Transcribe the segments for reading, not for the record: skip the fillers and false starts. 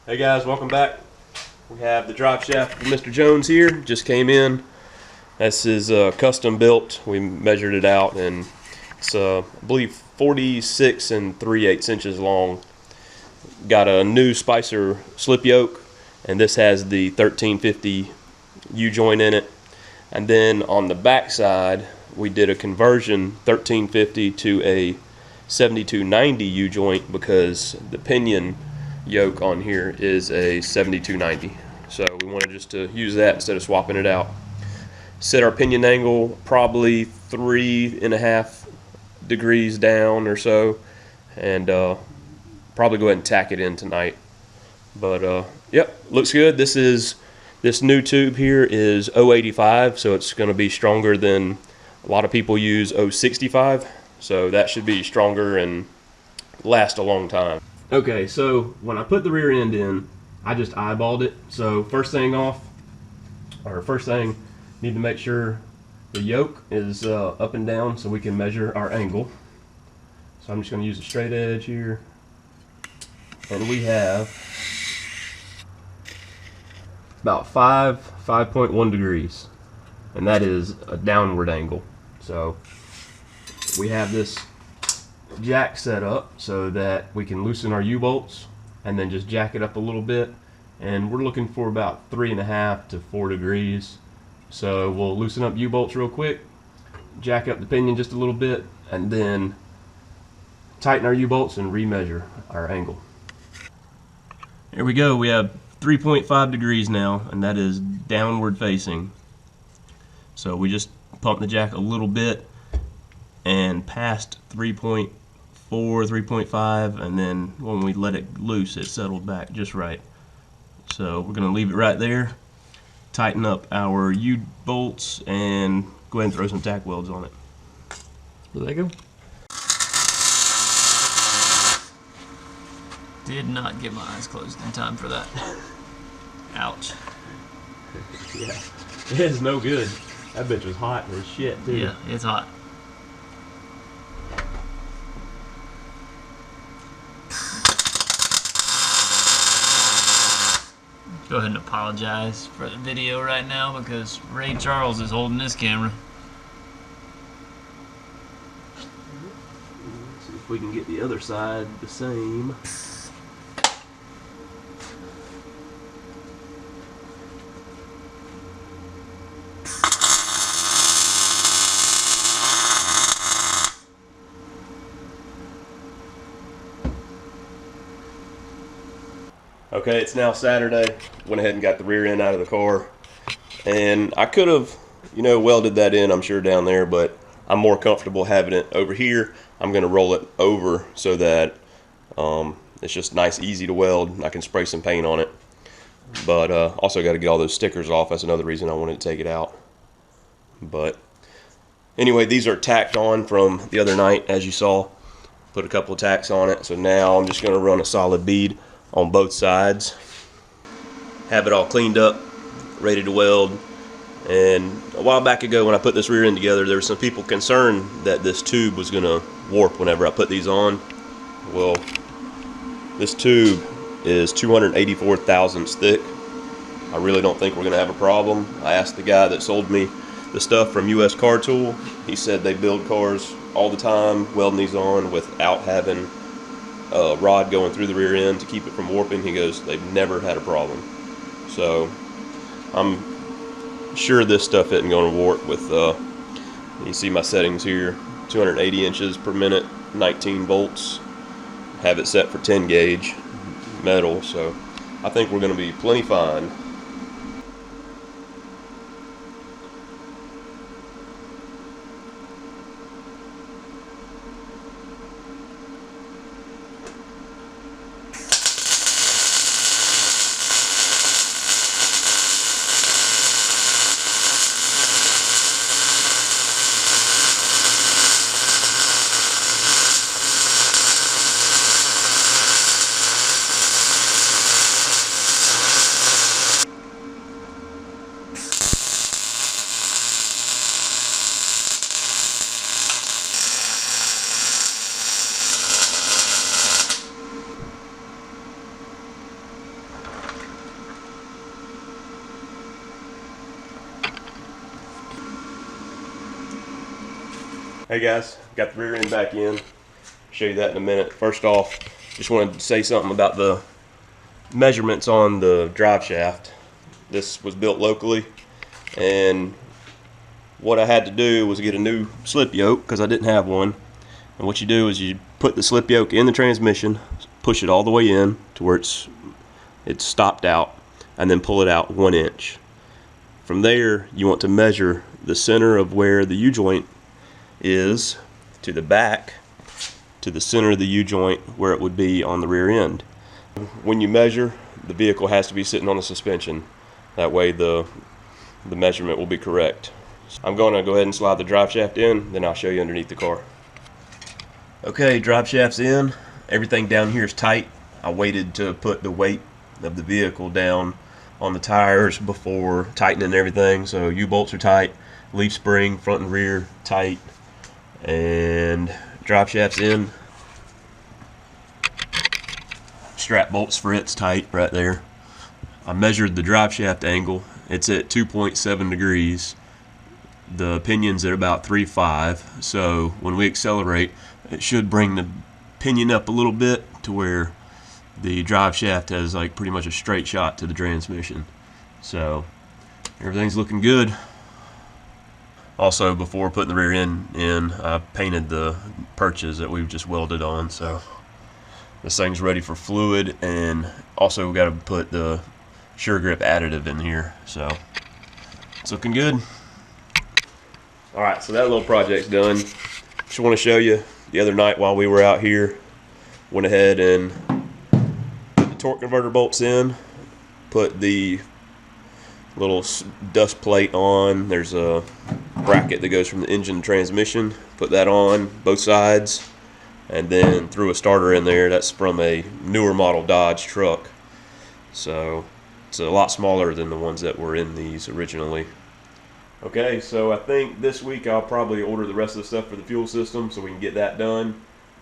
Hey guys, welcome back. We have the drive shaft from Mr. Jones here. Just came in. This is custom built. We measured it out, and it's I believe 46 3/8 inches long. Got a new Spicer slip yoke, and this has the 1350 U-joint in it. And then on the back side, we did a conversion 1350 to a 7290 U-joint because the pinion yoke on here is a 7290. So we wanted just to use that instead of swapping it out. Set our pinion angle probably 3.5 degrees down or so, and probably go ahead and tack it in tonight. But yep, looks good. This new tube here is 085, so it's going to be stronger than a lot of people use 065. So that should be stronger and last a long time. Okay, so when I put the rear end in, I just eyeballed it. So first thing, need to make sure the yoke is up and down so we can measure our angle. So I'm just going to use a straight edge here, and we have about 5.1 degrees, and that is a downward angle. So we have this jack set up so that we can loosen our U-bolts and then just jack it up a little bit, and we're looking for about 3.5 to 4 degrees. So we'll loosen up U-bolts real quick, jack up the pinion just a little bit, and then tighten our U-bolts and remeasure our angle. Here we go. We have 3.5 degrees now, and that is downward facing. So we just pump the jack a little bit and past 3.4, 3.5, and then when we let it loose, it settled back just right. So we're going to leave it right there, tighten up our U-bolts, and go ahead and throw some tack welds on it. There they go. Did not get my eyes closed in time for that. Ouch. Yeah, it is no good. That bitch was hot as shit too. Yeah, it's hot. Go ahead and apologize for the video right now because Ray Charles is holding this camera. Let's see if we can get the other side the same. Okay, it's now Saturday. Went ahead and got the rear end out of the car, and I could have, welded that in, I'm sure, down there, but I'm more comfortable having it over here. I'm going to roll it over so that it's just nice, easy to weld. I can spray some paint on it, but also got to get all those stickers off. That's another reason I wanted to take it out. But anyway, these are tacked on from the other night, as you saw. Put a couple of tacks on it, so now I'm just going to run a solid bead on both sides, have it all cleaned up, ready to weld. And a while back ago when I put this rear end together, there were some people concerned that this tube was going to warp whenever I put these on. Well, this tube is 284 thousandths thick. I really don't think we're going to have a problem. I asked the guy that sold me the stuff from US Car Tool. He said they build cars all the time welding these on without having a rod going through the rear end to keep it from warping. He goes, they've never had a problem. So I'm sure this stuff isn't going to warp with, you see my settings here, 280 inches per minute, 19 volts. Have it set for 10 gauge metal, so I think we're going to be plenty fine. Hey guys, got the rear end back in. Show you that in a minute. First off, just wanted to say something about the measurements on the drive shaft. This was built locally, and what I had to do was get a new slip yoke because I didn't have one. And what you do is you put the slip yoke in the transmission, push it all the way in to where it's stopped out, and then pull it out 1 inch. From there, you want to measure the center of where the U-joint is to the back to the center of the U-joint where it would be on the rear end. When you measure, the vehicle has to be sitting on the suspension. That way the measurement will be correct. I'm going to go ahead and slide the drive shaft in, then I'll show you underneath the car. Okay, drive shaft's in. Everything down here is tight. I waited to put the weight of the vehicle down on the tires before tightening everything. So U-bolts are tight, leaf spring front and rear tight, and drive shaft's in. Strap bolts for it's tight right there. I measured the drive shaft angle. It's at 2.7 degrees. The pinion's at about 3.5. So when we accelerate, it should bring the pinion up a little bit to where the drive shaft has like pretty much a straight shot to the transmission. So everything's looking good. Also, before putting the rear end in, I painted the perches that we've just welded on, so this thing's ready for fluid. And also we got to put the Sure Grip additive in here, so it's looking good. Alright, so that little project's done. Just want to show you, the other night while we were out here, went ahead and put the torque converter bolts in, put the little dust plate on. There's a bracket that goes from the engine to transmission. Put that on both sides, and then threw a starter in there. That's from a newer model Dodge truck, so it's a lot smaller than the ones that were in these originally. Okay, so I think this week I'll probably order the rest of the stuff for the fuel system so we can get that done.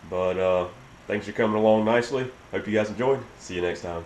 But things are coming along nicely. Hope you guys enjoyed. See you next time.